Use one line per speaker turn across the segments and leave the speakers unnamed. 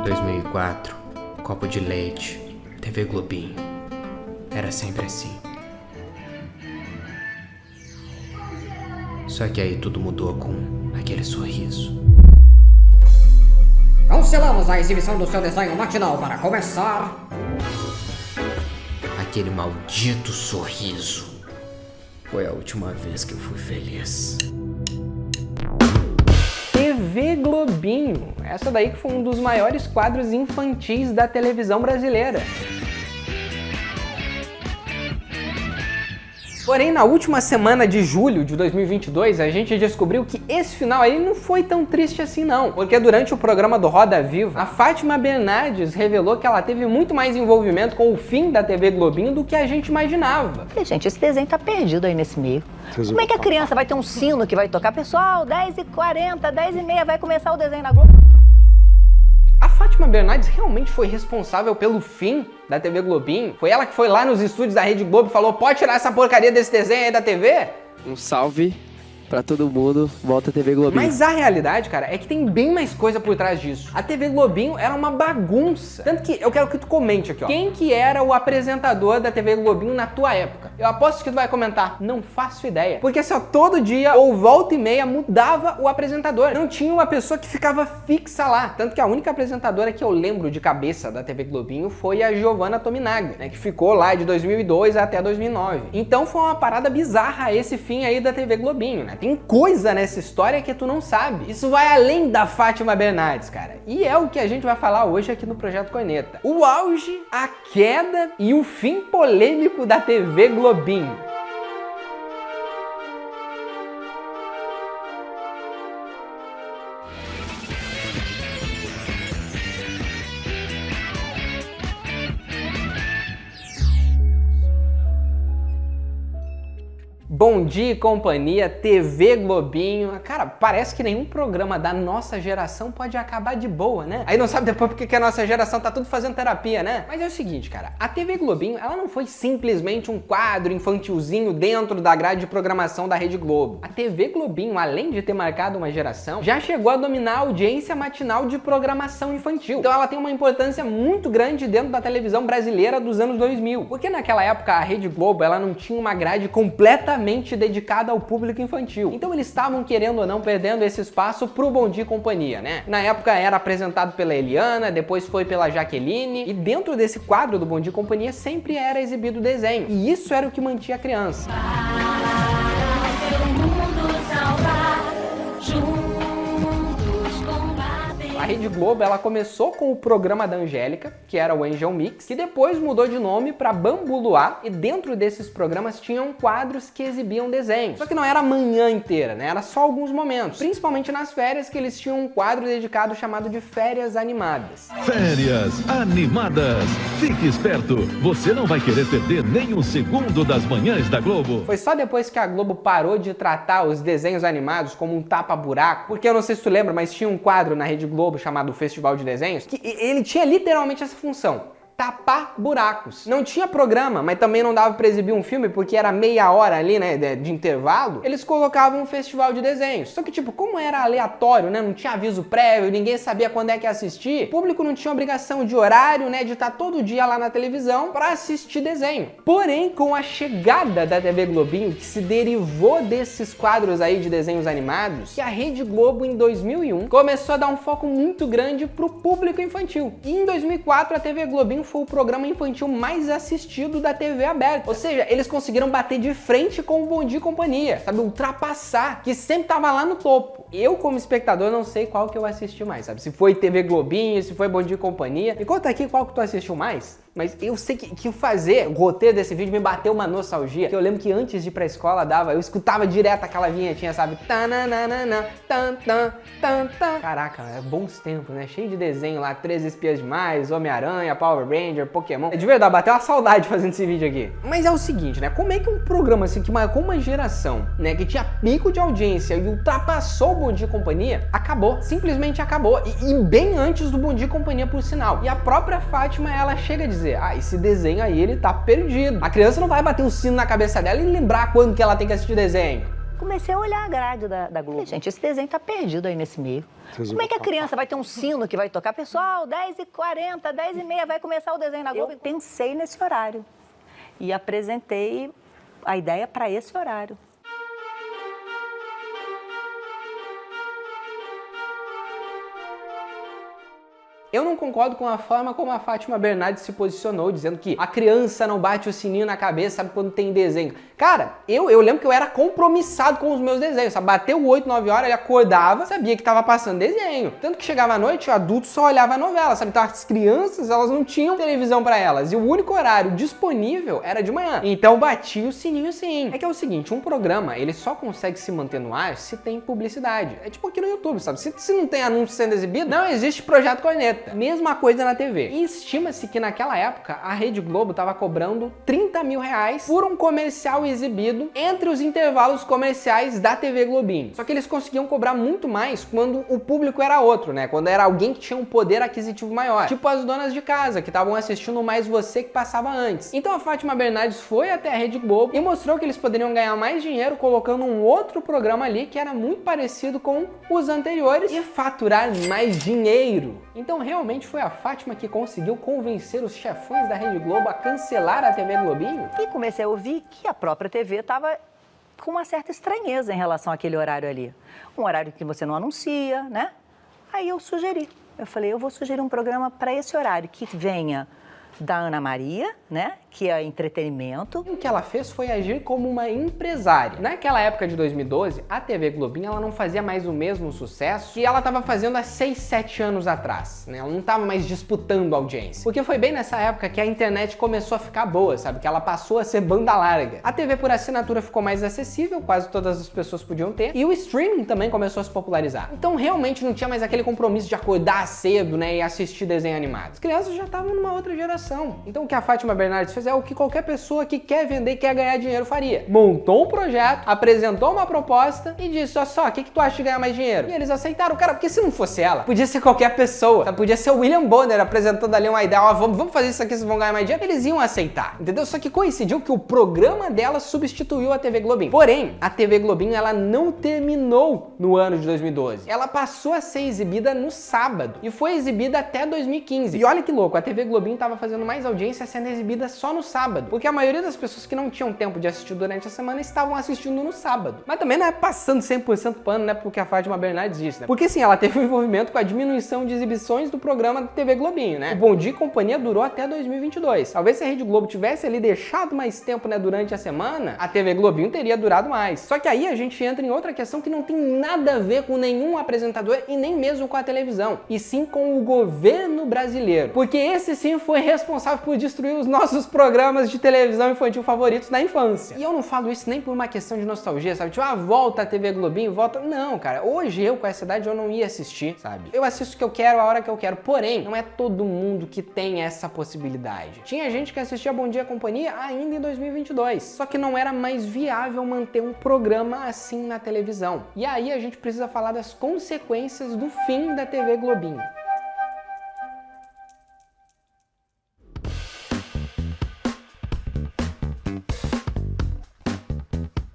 2004, copo de leite, TV Globinho. Era sempre assim. Só que aí tudo mudou com aquele sorriso.
Cancelamos a exibição do seu desenho matinal para começar.
Aquele maldito sorriso. Foi a última vez que eu fui feliz.
TV Globinho. Essa daí que foi um dos maiores quadros infantis da televisão brasileira. Porém, na última semana de julho de 2022, a gente descobriu que esse final aí não foi tão triste assim não. Porque durante o programa do Roda Viva, a Fátima Bernardes revelou que ela teve muito mais envolvimento com o fim da TV Globinho do que a gente imaginava.
Gente, esse desenho tá perdido aí nesse meio. Como é que a criança vai ter um sino que vai tocar? Pessoal, 10h40, 10h30 vai começar o desenho da Globo.
A Fátima Bernardes realmente foi responsável pelo fim da TV Globinho? Foi ela que foi lá nos estúdios da Rede Globo e falou: pode tirar essa porcaria desse desenho aí da TV?
Um salve pra todo mundo, volta a TV Globinho.
Mas a realidade, cara, é que tem bem mais coisa por trás disso. A TV Globinho era uma bagunça. Tanto que eu quero que tu comente aqui, ó. Quem que era o apresentador da TV Globinho na tua época? Eu aposto que tu vai comentar, não faço ideia. Porque só todo dia, ou volta e meia, mudava o apresentador. Não tinha uma pessoa que ficava fixa lá. Tanto que a única apresentadora que eu lembro de cabeça da TV Globinho foi a Giovanna Tominaga, né? Que ficou lá de 2002 até 2009. Então foi uma parada bizarra esse fim aí da TV Globinho, né? Tem coisa nessa história que tu não sabe. Isso vai além da Fátima Bernardes, cara. E é o que a gente vai falar hoje aqui no Projeto Corneta. O auge, a queda e o fim polêmico da TV Globinho. Bom Dia e Companhia, TV Globinho. Cara, parece que nenhum programa da nossa geração pode acabar de boa, né? Aí não sabe depois porque que a nossa geração tá tudo fazendo terapia, né? Mas é o seguinte, cara, a TV Globinho, ela não foi simplesmente um quadro infantilzinho dentro da grade de programação da Rede Globo. A TV Globinho, além de ter marcado uma geração, já chegou a dominar a audiência matinal de programação infantil. Então ela tem uma importância muito grande dentro da televisão brasileira dos anos 2000. Porque naquela época a Rede Globo, ela não tinha uma grade completamente dedicada ao público infantil. Então eles estavam, querendo ou não, perdendo esse espaço pro Bom Dia e Companhia, né? Na época era apresentado pela Eliana, depois foi pela Jaqueline, e dentro desse quadro do Bom Dia e Companhia sempre era exibido desenho. E isso era o que mantinha a criança. A Rede Globo, ela começou com o programa da Angélica, que era o Angel Mix, que depois mudou de nome para Bambu Luar, e dentro desses programas tinham quadros que exibiam desenhos. Só que não era a manhã inteira, né? Era só alguns momentos. Principalmente nas férias, que eles tinham um quadro dedicado chamado de Férias Animadas.
Férias Animadas. Fique esperto, você não vai querer perder nem um segundo das manhãs da Globo.
Foi só depois que a Globo parou de tratar os desenhos animados como um tapa-buraco, porque eu não sei se tu lembra, mas tinha um quadro na Rede Globo chamado Festival de Desenhos, que ele tinha literalmente essa função: tapar buracos. Não tinha programa, mas também não dava pra exibir um filme porque era meia hora ali, né, de intervalo. Eles colocavam um festival de desenhos. Só que, tipo, como era aleatório, né, não tinha aviso prévio, ninguém sabia quando é que ia assistir, o público não tinha obrigação de horário, né, de estar todo dia lá na televisão pra assistir desenho. Porém, com a chegada da TV Globinho, que se derivou desses quadros aí de desenhos animados, que a Rede Globo, em 2001, começou a dar um foco muito grande pro público infantil. E em 2004, a TV Globinho foi o programa infantil mais assistido da TV aberta. Ou seja, eles conseguiram bater de frente com o Bom Dia e Companhia, sabe? Ultrapassar, que sempre tava lá no topo. Eu, como espectador, não sei qual que eu assisti mais, sabe? Se foi TV Globinho, se foi Bom Dia e Companhia. Me conta aqui qual que tu assistiu mais. Mas eu sei que fazer o roteiro desse vídeo me bateu uma nostalgia. Que eu lembro que antes de ir pra escola eu escutava direto aquela vinhetinha, sabe? Caraca, é bons tempos, né? Cheio de desenho lá, 13 Espias Demais, Homem-Aranha, Power Ranger, Pokémon. De verdade, bateu uma saudade fazendo esse vídeo aqui. Mas é o seguinte, né? Como é que um programa assim que marcou uma geração, né? Que tinha pico de audiência e ultrapassou o Bom Dia e Companhia, acabou. Simplesmente acabou. E bem antes do Bom Dia e Companhia, por sinal. E a própria Fátima, ela chega a dizer: esse desenho aí, ele tá perdido. A criança não vai bater o sino na cabeça dela e lembrar quando que ela tem que assistir desenho.
Comecei a olhar a grade da Globo. Gente, esse desenho tá perdido aí nesse meio. Como é que a criança vai ter um sino que vai tocar? Pessoal, 10h40, 10h30, vai começar o desenho da Globo. Eu pensei nesse horário e apresentei a ideia para esse horário.
Eu não concordo com a forma como a Fátima Bernardes se posicionou, dizendo que a criança não bate o sininho na cabeça, sabe, quando tem desenho. Cara, eu lembro que eu era compromissado com os meus desenhos, sabe? Bateu 8, 9 horas, ele acordava, sabia que tava passando desenho. Tanto que chegava à noite, o adulto só olhava a novela, sabe? Então as crianças, elas não tinham televisão pra elas. E o único horário disponível era de manhã. Então batia o sininho sim. É que é o seguinte, um programa, ele só consegue se manter no ar se tem publicidade. É tipo aqui no YouTube, sabe? Se não tem anúncio sendo exibido, não existe Projeto Corneta. Mesma coisa na TV. E estima-se que naquela época a Rede Globo estava cobrando R$30 mil por um comercial exibido entre os intervalos comerciais da TV Globinho. Só que eles conseguiam cobrar muito mais quando o público era outro, né? Quando era alguém que tinha um poder aquisitivo maior. Tipo as donas de casa, que estavam assistindo Mais Você que passava antes. Então a Fátima Bernardes foi até a Rede Globo e mostrou que eles poderiam ganhar mais dinheiro colocando um outro programa ali que era muito parecido com os anteriores e faturar mais dinheiro. Então realmente foi a Fátima que conseguiu convencer os chefões da Rede Globo a cancelar a TV Globinho?
E comecei a ouvir que a própria TV estava com uma certa estranheza em relação àquele horário ali. Um horário que você não anuncia, né? Aí eu sugeri. Eu falei, eu vou sugerir um programa para esse horário, que venha da Ana Maria, né? Que é entretenimento.
E o que ela fez foi agir como uma empresária. Naquela época de 2012, a TV Globinho ela não fazia mais o mesmo sucesso que ela estava fazendo há 6, 7 anos atrás, né? Ela não estava mais disputando audiência. Porque foi bem nessa época que a internet começou a ficar boa, sabe? Que ela passou a ser banda larga. A TV por assinatura ficou mais acessível, quase todas as pessoas podiam ter. E o streaming também começou a se popularizar. Então realmente não tinha mais aquele compromisso de acordar cedo, né? E assistir desenho animado. As crianças já estavam numa outra geração. Então o que a Fátima Bernardes fez é o que qualquer pessoa que quer vender e quer ganhar dinheiro faria. Montou um projeto, apresentou uma proposta e disse, olha só, o que tu acha de ganhar mais dinheiro? E eles aceitaram, cara, porque se não fosse ela, podia ser qualquer pessoa, tá? Podia ser o William Bonner apresentando ali uma ideia, ó, vamos fazer isso aqui, vocês vão ganhar mais dinheiro, eles iam aceitar, entendeu? Só que coincidiu que o programa dela substituiu a TV Globinho. Porém, a TV Globinho, ela não terminou no ano de 2012. Ela passou a ser exibida no sábado e foi exibida até 2015. E olha que louco, a TV Globinho tava fazendo mais audiência sendo exibida só no sábado, porque a maioria das pessoas que não tinham tempo de assistir durante a semana estavam assistindo no sábado. Mas também não é passando 100% pano, né, porque a Fátima Bernardes disse, né? Porque sim, ela teve um envolvimento com a diminuição de exibições do programa da TV Globinho, né? O Bom Dia e Companhia durou até 2022. Talvez se a Rede Globo tivesse ali deixado mais tempo, né, durante a semana, a TV Globinho teria durado mais. Só que aí a gente entra em outra questão que não tem nada a ver com nenhum apresentador e nem mesmo com a televisão, e sim com o governo brasileiro. Porque esse sim foi responsável por destruir os nossos programas de televisão infantil favoritos na infância. E eu não falo isso nem por uma questão de nostalgia, sabe? Tipo, volta a TV Globinho, volta... Não, cara, hoje eu com essa idade eu não ia assistir, sabe? Eu assisto o que eu quero, a hora que eu quero, porém, não é todo mundo que tem essa possibilidade. Tinha gente que assistia Bom Dia e Companhia ainda em 2022, só que não era mais viável manter um programa assim na televisão. E aí a gente precisa falar das consequências do fim da TV Globinho.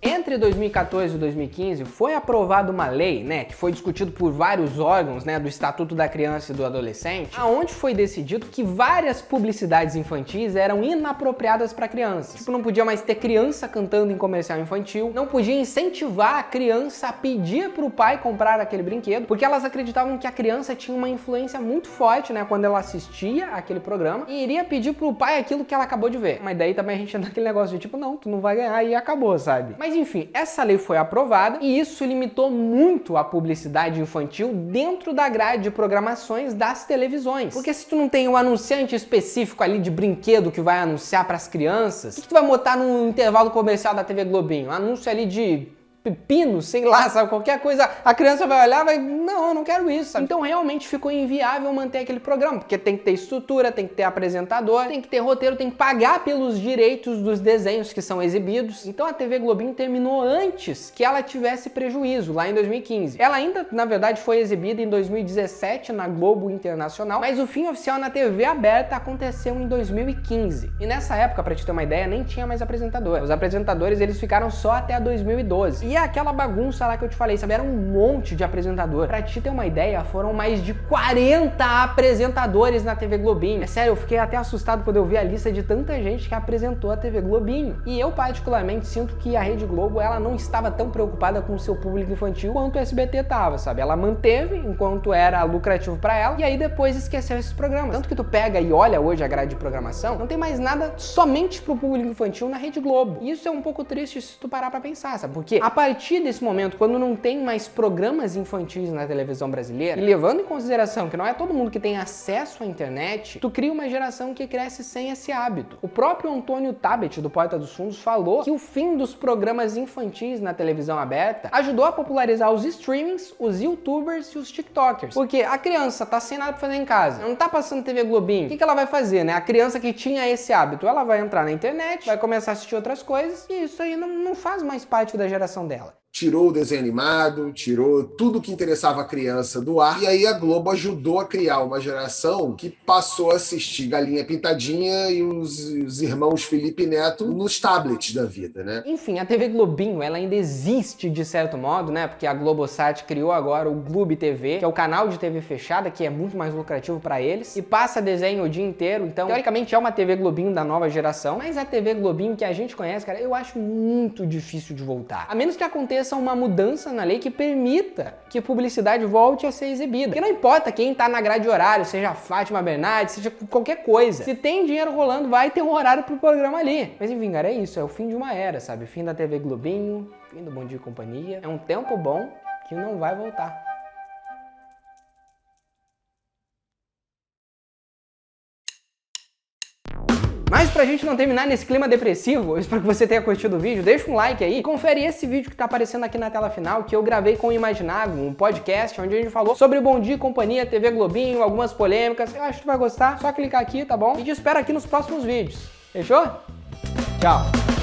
Entre 2014 e 2015 foi aprovada uma lei, né, que foi discutido por vários órgãos, né, do Estatuto da Criança e do Adolescente, aonde foi decidido que várias publicidades infantis eram inapropriadas para crianças. Tipo, não podia mais ter criança cantando em comercial infantil, não podia incentivar a criança a pedir pro pai comprar aquele brinquedo, porque elas acreditavam que a criança tinha uma influência muito forte, né, quando ela assistia aquele programa e iria pedir pro pai aquilo que ela acabou de ver. Mas daí também a gente entra naquele negócio de tipo, não, tu não vai ganhar e acabou, sabe? Mas enfim, essa lei foi aprovada e isso limitou muito a publicidade infantil dentro da grade de programações das televisões. Porque se tu não tem um anunciante específico ali de brinquedo que vai anunciar para as crianças, o que tu vai botar no intervalo comercial da TV Globinho? Um anúncio ali de pepino, sei lá, sabe, qualquer coisa, a criança vai olhar e vai, não, eu não quero isso, sabe? Então realmente ficou inviável manter aquele programa, porque tem que ter estrutura, tem que ter apresentador, tem que ter roteiro, tem que pagar pelos direitos dos desenhos que são exibidos. Então a TV Globinho terminou antes que ela tivesse prejuízo, lá em 2015. Ela ainda, na verdade, foi exibida em 2017 na Globo Internacional, mas o fim oficial na TV aberta aconteceu em 2015. E nessa época, pra te ter uma ideia, nem tinha mais apresentador. Os apresentadores, eles ficaram só até 2012. E E é aquela bagunça lá que eu te falei, sabe? Era um monte de apresentador. Pra te ter uma ideia, foram mais de 40 apresentadores na TV Globinho. É sério, eu fiquei até assustado quando eu vi a lista de tanta gente que apresentou a TV Globinho. E eu particularmente sinto que a Rede Globo, ela não estava tão preocupada com o seu público infantil quanto o SBT tava, sabe? Ela manteve enquanto era lucrativo pra ela, e aí depois esqueceu esses programas. Tanto que tu pega e olha hoje a grade de programação, não tem mais nada somente pro público infantil na Rede Globo. E isso é um pouco triste se tu parar pra pensar, sabe? Porque a partir desse momento, quando não tem mais programas infantis na televisão brasileira, e levando em consideração que não é todo mundo que tem acesso à internet, tu cria uma geração que cresce sem esse hábito. O próprio Antônio Tabet, do Porta dos Fundos, falou que o fim dos programas infantis na televisão aberta ajudou a popularizar os streamings, os youtubers e os tiktokers. Porque a criança tá sem nada pra fazer em casa, não tá passando TV Globinho, o que ela vai fazer, né? A criança que tinha esse hábito, ela vai entrar na internet, vai começar a assistir outras coisas, e isso aí não faz mais parte da geração dela.
Tirou o desenho animado, tirou tudo que interessava a criança do ar, e aí a Globo ajudou a criar uma geração que passou a assistir Galinha Pintadinha e os irmãos Felipe Neto nos tablets da vida, né?
Enfim, a TV Globinho, ela ainda existe de certo modo, né? Porque a Globosat criou agora o Gloob TV, que é o canal de TV fechada, que é muito mais lucrativo pra eles, e passa desenho o dia inteiro, então, teoricamente é uma TV Globinho da nova geração, mas a TV Globinho que a gente conhece, cara, eu acho muito difícil de voltar. A menos que aconteça uma mudança na lei que permita que publicidade volte a ser exibida. Porque não importa quem tá na grade de horário, seja a Fátima Bernardes, seja qualquer coisa. Se tem dinheiro rolando, vai ter um horário pro programa ali. Mas enfim, cara, é isso. É o fim de uma era, sabe? Fim da TV Globinho, fim do Bom Dia e Companhia. É um tempo bom que não vai voltar. Mas pra gente não terminar nesse clima depressivo, eu espero que você tenha curtido o vídeo, deixa um like aí, confere esse vídeo que tá aparecendo aqui na tela final, que eu gravei com o Imaginável, um podcast onde a gente falou sobre o Bom Dia e Companhia, TV Globinho, algumas polêmicas. Eu acho que tu vai gostar, só clicar aqui, tá bom? E te espero aqui nos próximos vídeos. Fechou? Tchau!